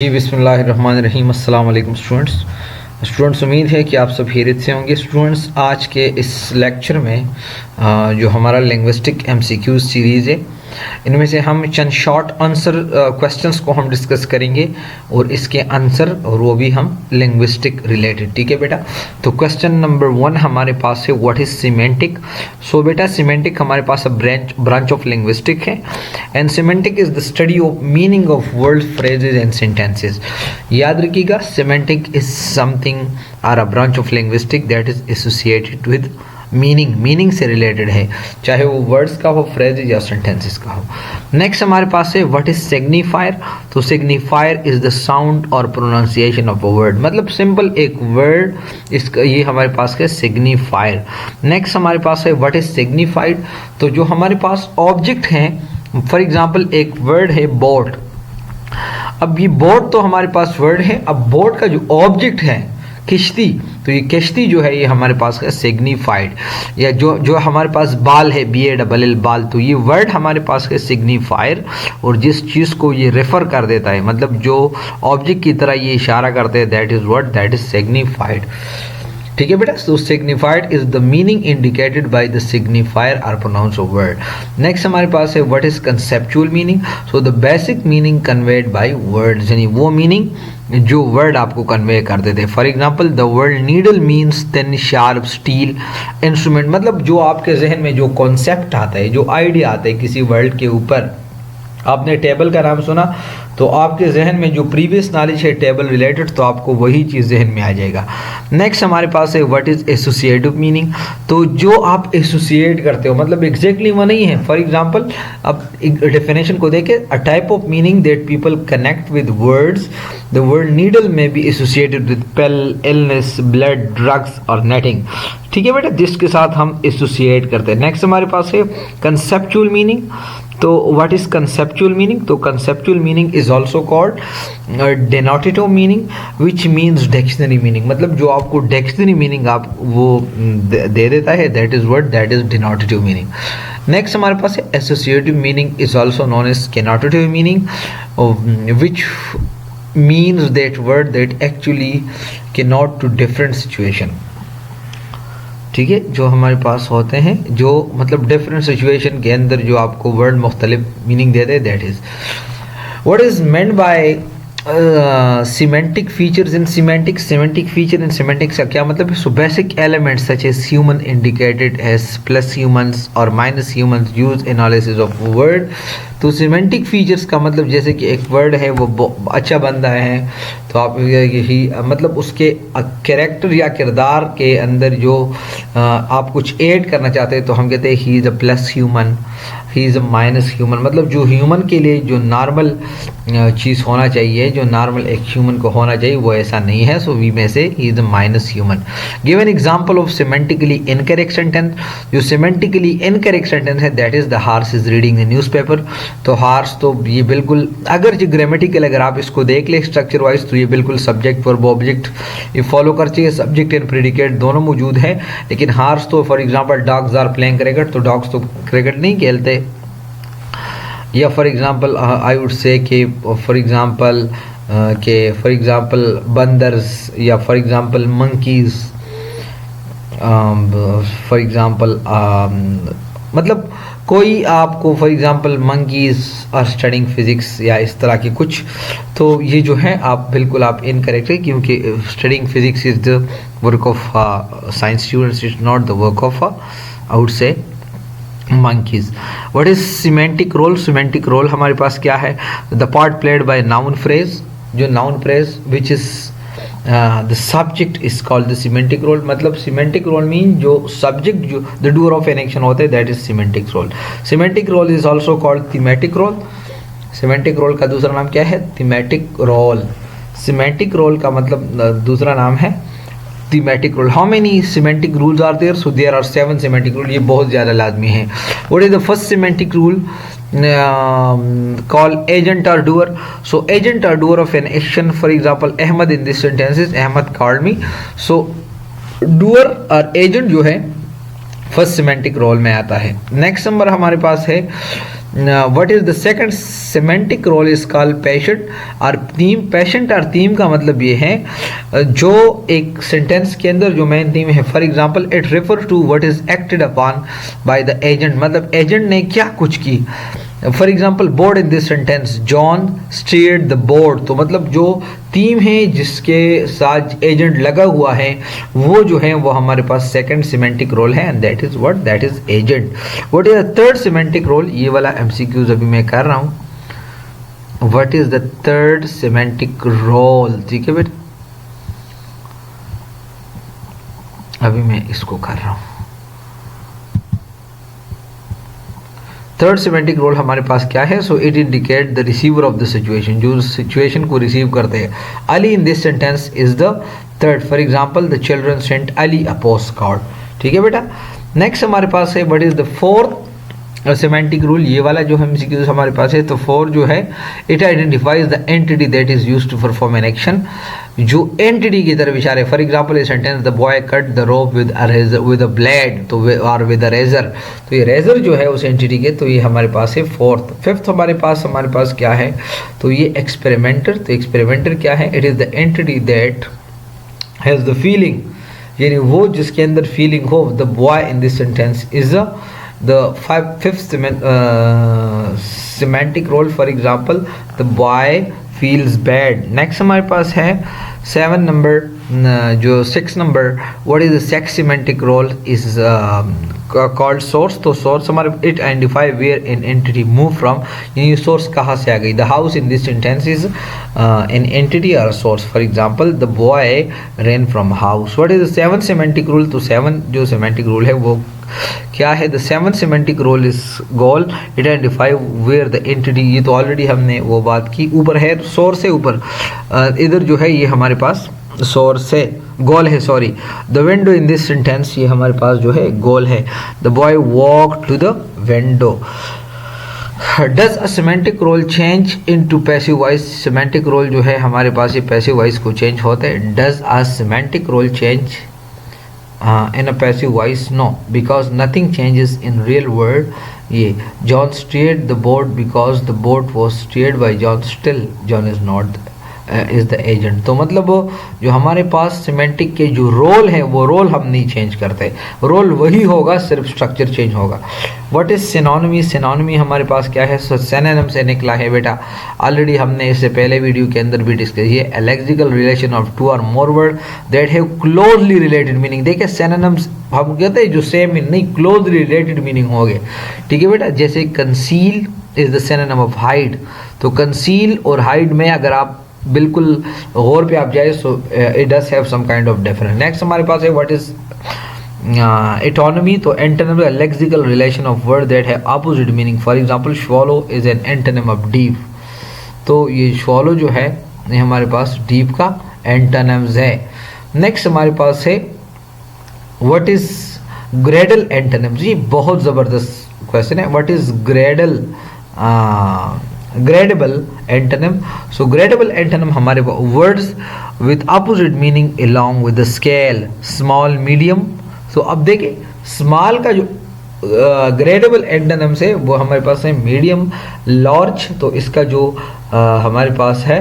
जी बिस्मिल्लाहिर्रहमानिर्रहीम। अस्सलाम वालेकुम स्टूडेंट्स, उम्मीद है कि आप सब खैरियत से होंगे। स्टूडेंट्स, आज के इस लेक्चर में जो हमारा लिंग्विस्टिक एमसीक्यूज सीरीज़ है, इनमें से हम चंद शॉर्ट आंसर क्वेश्चंस को हम डिस्कस करेंगे और इसके आंसर और वो भी हम लिंग्विस्टिक रिलेटेड। ठीक है बेटा। तो क्वेश्चन नंबर 1 हमारे पास है व्हाट इज सिमेंटिक। सो बेटा, सिमेंटिक हमारे पास ब्रांच ऑफ लिंग्विस्टिक है and semantic is the study of meaning of word, phrases and sentences. याद रखिएगा, semantic is something are a branch of linguistic that is associated with meaning से रिलेटेड है, चाहे वो वर्ड्स का हो, फ्रेजेज या सेंटेंसेस का हो। नेक्स्ट हमारे पास है व्हाट इज सिग्निफायर। तो सिग्निफायर इज द साउंड और प्रोनाउंसिएशन ऑफ अ वर्ड, मतलब सिंपल एक वर्ड, इसका ये हमारे पास है सिग्निफायर। नेक्स्ट हमारे पास है व्हाट इज सिग्निफाइड। तो जो हमारे पास ऑब्जेक्ट हैं, फॉर एग्जाम्पल एक वर्ड है बोट। अब ये बोट तो हमारे पास वर्ड है, अब बोट का जो ऑब्जेक्ट है किश्ती, तो ये किश्ती जो है ये हमारे पास है सिग्निफाइड। या जो हमारे पास बाल है, BALL बाल, तो ये वर्ड हमारे पास है सिग्निफायर। और जिस चीज़ को ये रेफर कर देता है, मतलब जो ऑब्जेक्ट की तरह ये इशारा करते हैं, that is word, that is signified. ठीक है बेटा। So signified is the meaning indicated by the signifier or pronounce of word. Next हमारे पास है what is conceptual meaning. So the basic meaning conveyed by words, यानी वो meaning जो word आपको कन्वे कर देते हैं। For example the word needle means thin sharp steel instrument, मतलब जो आपके जहन में जो कॉन्सेप्ट आता है, जो आइडिया आता है किसी वर्ड के ऊपर। आपने टेबल का नाम सुना तो आपके जहन में जो प्रीवियस नॉलेज है टेबल रिलेटेड, तो आपको वही चीज़ जहन में आ जाएगा। नेक्स्ट हमारे पास है व्हाट इज एसोसिएटिव मीनिंग। तो जो आप एसोसिएट करते हो, मतलब एग्जैक्टली वो नहीं है। फॉर एग्जांपल, अब एक डेफिनेशन को देखें, a type of meaning that people connect with words. The word needle may be associated with pale, illness, blood, drugs और नेटिंग। ठीक है बेटा, जिसके साथ हम एसोसिएट करते हैं। नेक्स्ट हमारे पास है कंसेप्चुअल मीनिंग। तो व्हाट इज कंसेप्चुअल मीनिंग। तो conceptual meaning is also called denotative meaning which means dictionary meaning, मतलब जो आपको डिक्शनरी मीनिंग आप वो दे देता है, that is word, that is denotative meaning. Next हमारे पास है associative meaning is also known as connotative meaning which means that word that actually can not to different situation. ठीक है, जो हमारे पास होते हैं, जो मतलब डिफरेंट सिचुएशन के अंदर जो आपको वर्ड मुख्तलिफ मीनिंग दे दे, that is what is meant by semantic features in semantics. Semantic feature in semantics का क्या मतलब है। So basic elements such as human indicated as plus humans और minus humans use analysis of word. तो semantic features का मतलब जैसे कि एक वर्ड है वो अच्छा बंदा है, तो आप यही मतलब उसके कैरेक्टर या किरदार के अंदर जो आप कुछ ऐड करना चाहते हैं, तो हम कहते हैं ही is a plus human, he is a minus human. मतलब जो ह्यूमन के लिए जो नॉर्मल चीज़ होना चाहिए, जो नॉर्मल एक ह्यूमन को होना चाहिए, वो ऐसा नहीं है। सो वी में से ही is a minus human. Give an example of semantically incorrect sentence. जो सिमेंटिकली इनकरेक्ट सेंटेंस है, that is the horse is reading the newspaper. तो हार्स तो ये बिल्कुल, अगर जो ग्रामेटिकल अगर आप इसको देख ले स्ट्रक्चर वाइज, तो ये बिल्कुल सब्जेक्ट वर्ब ऑब्जेक्ट ये फॉलो कर चाहिए, सब्जेक्ट एंड प्रेडिकेट दोनों मौजूद है। लेकिन हार्स तो for example dogs are playing cricket, तो डॉग्स तो क्रिकेट नहीं खेलते। या for example I would say कि फॉर एग्जांपल बंदर्स, या for example monkeys, for example मतलब कोई आपको for example monkeys are studying physics या इस तरह की कुछ, तो ये जो है आप बिल्कुल आप इनकरेक्ट है, क्योंकि studying physics is the work of science students, is not the work of I would से monkeys. What is semantic role? Semantic role हमारे पास क्या है, the part played by noun phrase, जो noun phrase which is the subject is called the semantic role। मतलब semantic role mean जो subject जो the doer of an action होते हैं, that is semantic role। Semantic role is also called thematic role। semantic role का दूसरा नाम क्या है, thematic role। semantic role का मतलब दूसरा नाम है thematic rule। how many semantic rules are there? So there are 7 semantic rule, ये बहुत ज़्यादा लाजमी है। what is the first semantic rule? called agent or doer। so agent or doer of an action, for example Ahmad in this sentence is Ahmad called me। so doer और agent जो है first semantic role में आता है। Next number हमारे पास है what is the second semantic role is called patient और थीम। पेशेंट और थीम का मतलब ये है जो एक सेंटेंस के अंदर जो मेन थीम है। For example it refer to what is acted upon by the agent, मतलब एजेंट ने क्या कुछ की। For example board in this sentence John steered the board, तो मतलब जो थीम है जिसके साथ एजेंट लगा हुआ है वो जो है वो हमारे पास सेकंड सिमेंटिक रोल है and that is what, that is agent. What is the third semantic role, ये वाला एमसीक्यूज अभी मैं कर रहा हूं। What is the third semantic role, ठीक है बेटा, अभी मैं इसको कर रहा हूं। थर्ड सिमेंटिक रोल हमारे पास क्या है, so it indicate the receiver of the situation, जो सिचुएशन को रिसीव करते हैं। Ali in this sentence is the third. For example the children sent Ali a post card, ठीक है बेटा। नेक्स्ट हमारे पास है what is the fourth semantic rule, ये वाला जो हम सीक्वेंस हमारे पास है। तो फोर जो है it identifies the entity that is used to perform an action, जो एंटिटी की तरफ इशारा है। For example a sentence the boy cut the rope with a blade, तो और विद अ रेजर, तो ये रेजर जो है उस एंटिटी के, तो ये हमारे पास है फोर्थ। फिफ्थ हमारे पास क्या है, तो ये एक्सपेरिमेंटर। तो एक्सपेरिमेंटर क्या है, it is the entity that has the feeling, यानी वो जिसके अंदर फीलिंग हो। The boy in this sentence is the fifth semantic role. For example the boy feels bad. Next हमारे पास है 7 नंबर, जो 6 number, what is the sex semantic role is called source. तो source हमारे it identify where an entity move from, यानी source कहाँ से आ गई। the house in this sentence is an entity or a source. for example the boy ran from house. what is the 7th semantic rule, तो 7 जो semantic rule है वो क्या है। The seven semantic role is goal, it identify where the entity, ये तो already हमने वो बात की। ऊपर है सोर्स से ऊपर, इधर जो है ये हमारे पास सोर्स है, गोल है, sorry. The window in this sentence, ये हमारे पास जो है गोल है। The boy walk to the window. Does a semantic role change into passive voice, semantic role जो है हमारे पास ये पैसिव वॉइस को चेंज होता है। Does a semantic role change in a passive voice, no, because nothing changes in real world. ये John steered the boat because the boat was steered by John, still John is not is the agent. तो मतलब जो हमारे पास semantic के जो role है वो role हम नहीं चेंज करते, रोल वही होगा, सिर्फ स्ट्रक्चर चेंज होगा। व्हाट इज सिनोनिमी, सिनोनिमी हमारे पास क्या है, सिनोनिम से निकला है बेटा, ऑलरेडी हमने इससे पहले वीडियो के अंदर भी डिस्कस किया। अ लेक्सिकल रिलेशन ऑफ टू और more word that have closely related meaning. देखिए सिनोनिम्स हम कहते हैं जो सेम नहीं, क्लोजली रिलेटेड मीनिंग हो गए, ठीक है बेटा। जैसे conceal is the synonym of hide, तो कंसील और हाइड में अगर आप बिल्कुल गौर पे आप जाए so it does have some kind of difference. Next हमारे पास है व्हाट इज एटोनमी, तो एंटोनिम है lexical relation of word that है opposite meaning. For example swallow is an antonym of deep, तो ये स्वॉलो जो है ये हमारे पास डीप का एंटोनिम्स है। नेक्स्ट हमारे पास है व्हाट इज ग्रेडल एंटोनिम्स, ये बहुत ज़बरदस्त क्वेश्चन है। What is Gradle gradable antonym, so gradable antonym हमारे words with opposite meaning along with the scale small medium। so अब देखें small का जो gradable antonym से वो हमारे पास है medium large, तो इसका जो हमारे पास है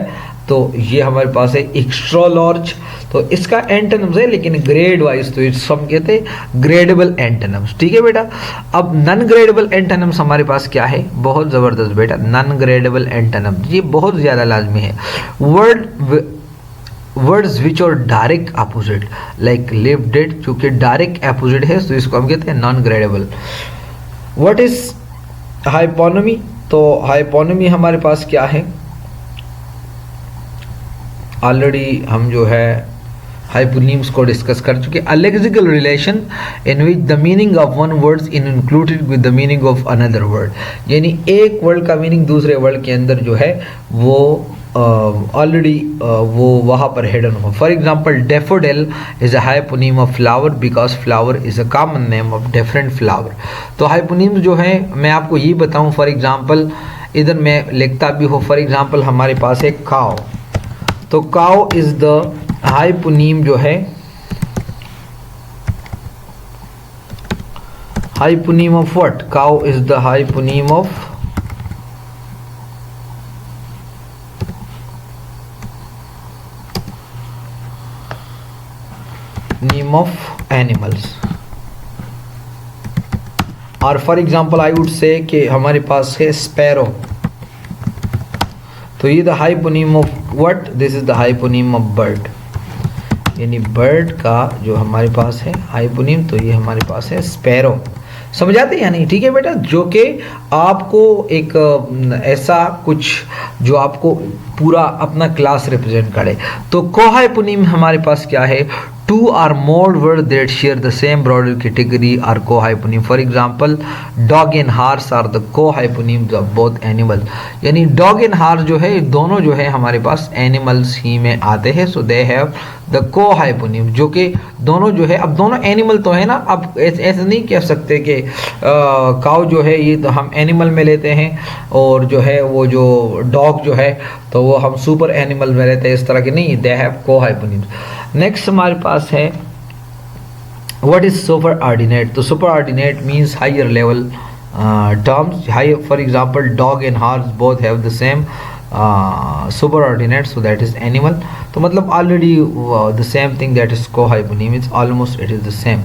तो ये हमारे पास है एक्स्ट्रा लार्ज, तो इसका एंटोनिम्स है लेकिन ग्रेड वाइज, तो इस हम कहते हैं ग्रेडेबल एंटोनिम्स, ठीक है बेटा। अब नॉन ग्रेडेबल एंटोनिम्स हमारे पास क्या है, बहुत ज़बरदस्त बेटा, नॉन ग्रेडेबल एंटोनिम्स ये बहुत ज़्यादा लाजमी है। वर्ड्स विच और direct opposite like live dead, चूँकि डायरेक्ट अपोजिट है तो इसको हम कहते हैं नॉन ग्रेडेबल। व्हाट इज हाइपोनिमी, तो हाइपोनिमी हमारे पास क्या है, ऑलरेडी हम जो है हाइपोनिम्स को डिस्कस कर चुके। A lexical relation in which the meaning of one word in included with the meaning of another word, यानी एक वर्ड का मीनिंग दूसरे वर्ड के अंदर जो है वो ऑलरेडी वो वहाँ पर हिडन हो। For example daffodil is a hyponym of flower because flower is a common name of different flower. तो हाइपोनिम्स जो है मैं आपको ये बताऊँ, फॉर एग्जाम्पल इधर मैं लिखता भी हूँ, फॉर एग्जाम्पल हमारे पास है काउ, तो काउ इज द हाइपोनीम जो है, hyponym of what, cow is the hyponym of name of animals. और for example I would say कि हमारे पास है स्पैरो, तो ये the hyponym of what, this is the hyponym of bird, यानी बर्ड का जो हमारे पास है हाइपोनिम, तो ये हमारे पाते है स्पैरो। समझ आते हैं या नहीं? ठीक है बेटा, जो कि आपको एक ऐसा कुछ जो आपको पूरा अपना क्लास रिप्रेजेंट करे। तो कोहाइपोनिम हमारे पास क्या है? Two or more word that share the same broader category are cohyponym. For example dog and horse are the cohyponyms of both animal, यानी डॉग एंड हार्स जो है दोनों जो है हमारे पास एनिमल्स ही में आते हैं, सो दे हैव द कोहाइपोनिम, जो कि दोनों जो है, अब दोनों एनिमल तो है ना, अब ऐसे नहीं कह सकते कि काउ जो है ये तो हम एनिमल में लेते हैं और जो है वो जो डॉग जो है तो वो हम सुपर एनिमल में लेते हैं, इस तरह के नहीं, दे हैव कोहाइपोनिम्स। नेक्स्ट हमारे पास है व्हाट इज सुपर ऑर्डिनेट। तो superordinate means higher level terms, high, for example dog and horse both have the same superordinate, so that is animal. तो मतलब already the same thing, that is cohyponym, it's almost it is the same.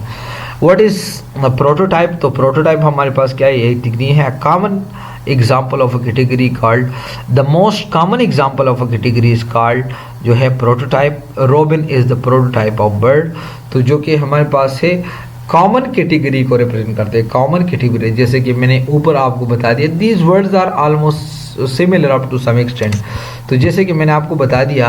What is prototype. तो prototype हमारे पास क्या है? एक degree है, common example of a category called, the most common example of a category is called जो है prototype. Robin is the prototype of bird, तो जो कि हमारे पास है कॉमन कैटेगरी को रिप्रेजेंट करते हैं, कॉमन कैटेगरी, जैसे कि मैंने ऊपर आपको बता दिया, these words are almost similar up to some extent. तो जैसे कि मैंने आपको बता दिया,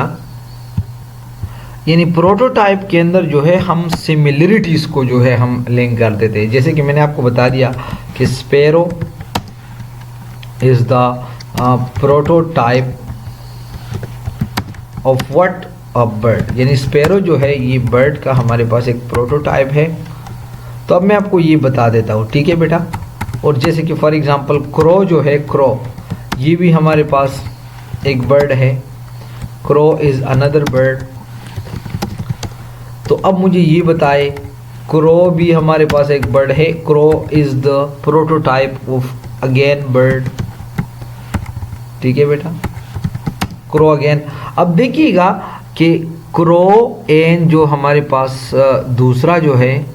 यानी प्रोटोटाइप के अंदर जो है हम सिमिलरिटीज़ को जो है हम लिंक कर देते हैं। जैसे कि मैंने आपको बता दिया कि sparrow is the prototype of what, a bird, यानी स्पैरो जो है ये बर्ड का हमारे पास एक प्रोटोटाइप है। तो अब मैं आपको ये बता देता हूँ, ठीक है बेटा। और जैसे कि फॉर एग्जांपल क्रो जो है, क्रो ये भी हमारे पास एक बर्ड है, क्रो इज अनदर बर्ड। तो अब मुझे ये बताए, क्रो भी हमारे पास एक बर्ड है, crow is the prototype of again bird, ठीक है बेटा, क्रो अगेन। अब देखिएगा कि क्रो एन जो हमारे पास दूसरा जो है,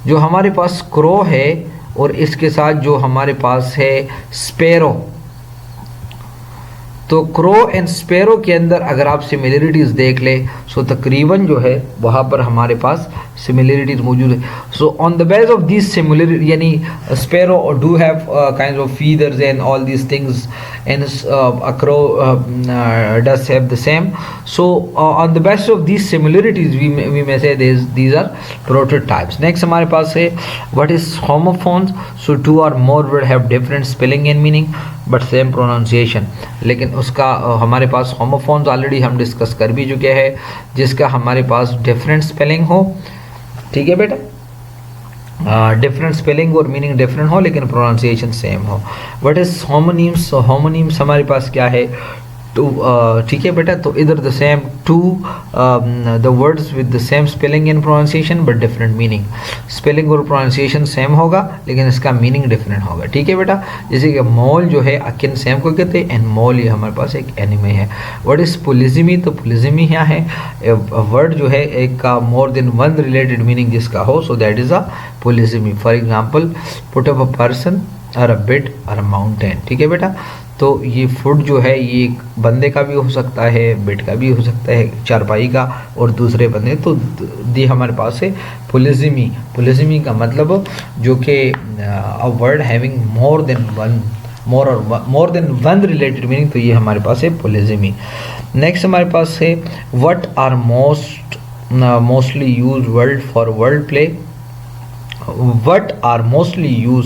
जो हमारे पास क्रो है और इसके साथ जो हमारे पास है स्पैरो, तो क्रो एंड स्पैरो के अंदर अगर आप सिमिलरिटीज़ देख ले, सो तकरीबन जो है वहाँ पर हमारे पास सिमिलरिटीज़ मौजूद है। So on the base of this similarity, यानी sparrow do have kind of feathers and all these things, and a crow does have the same. So on the base of this similarities we may say these are prototypes. Next हमारे पास है what is homophones. So two और more word have different spelling and meaning but same pronunciation, लेकिन उसका हमारे पास homophones already हम discuss कर भी चुके हैं, जिसका हमारे पास डिफरेंट स्पेलिंग हो, ठीक है बेटा, डिफरेंट स्पेलिंग और मीनिंग डिफरेंट हो लेकिन प्रोनाउंसिएशन सेम हो। What is homonyms. होमोनीम्स हमारे पास क्या है? टू, ठीक है बेटा, तो इधर the same to the words with the same spelling and pronunciation but different meaning. Spelling और प्रोनाउंसिएशन सेम होगा लेकिन इसका मीनिंग डिफरेंट होगा, ठीक है बेटा। जैसे कि मॉल जो है अकिन सेम को कहते हैं, एंड मॉल ये हमारे पास एक एनिमे है। What is polysemy. तो पोलिजिमी क्या है? वर्ड जो है एक का more than one related meaning जिसका हो, so that is a polysemy. For example put up a person और अ बेड और अ माउंटेन, ठीक है बेटा। तो ये फुट जो है ये एक बंदे का भी हो सकता है, बेड का भी हो सकता है, चारपाई का और दूसरे बंदे, तो ये हमारे पास है पोलिजिमी। पोलिजिमी का मतलब जो कि a word having more than one related meaning, तो ये हमारे पास है पोलिजिमी। नेक्स्ट हमारे पास है what are mostly use word for word play. What are mostly use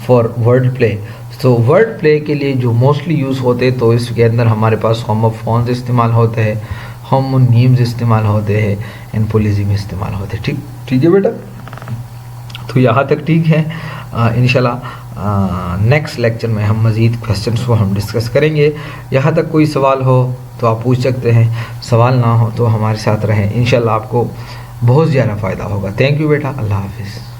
for word play. तो वर्ड प्ले के लिए जो मोस्टली यूज़ होते हैं तो इसके अंदर हमारे पास होमोफोन्स इस्तेमाल होते हैं, होमोनीम्स इस्तेमाल होते हैं एंड पोलिजिमी इस्तेमाल होते हैं, ठीक है बेटा। तो यहाँ तक ठीक है। इंशाल्लाह नेक्स्ट लेक्चर में हम मज़ीद क्वेश्चंस को हम डिस्कस करेंगे। यहाँ तक कोई सवाल हो तो आप पूछ सकते हैं, सवाल ना हो तो हमारे साथ रहें, इंशाल्लाह आपको बहुत ज़्यादा फ़ायदा होगा। थैंक यू बेटा, अल्लाह हाफिज़।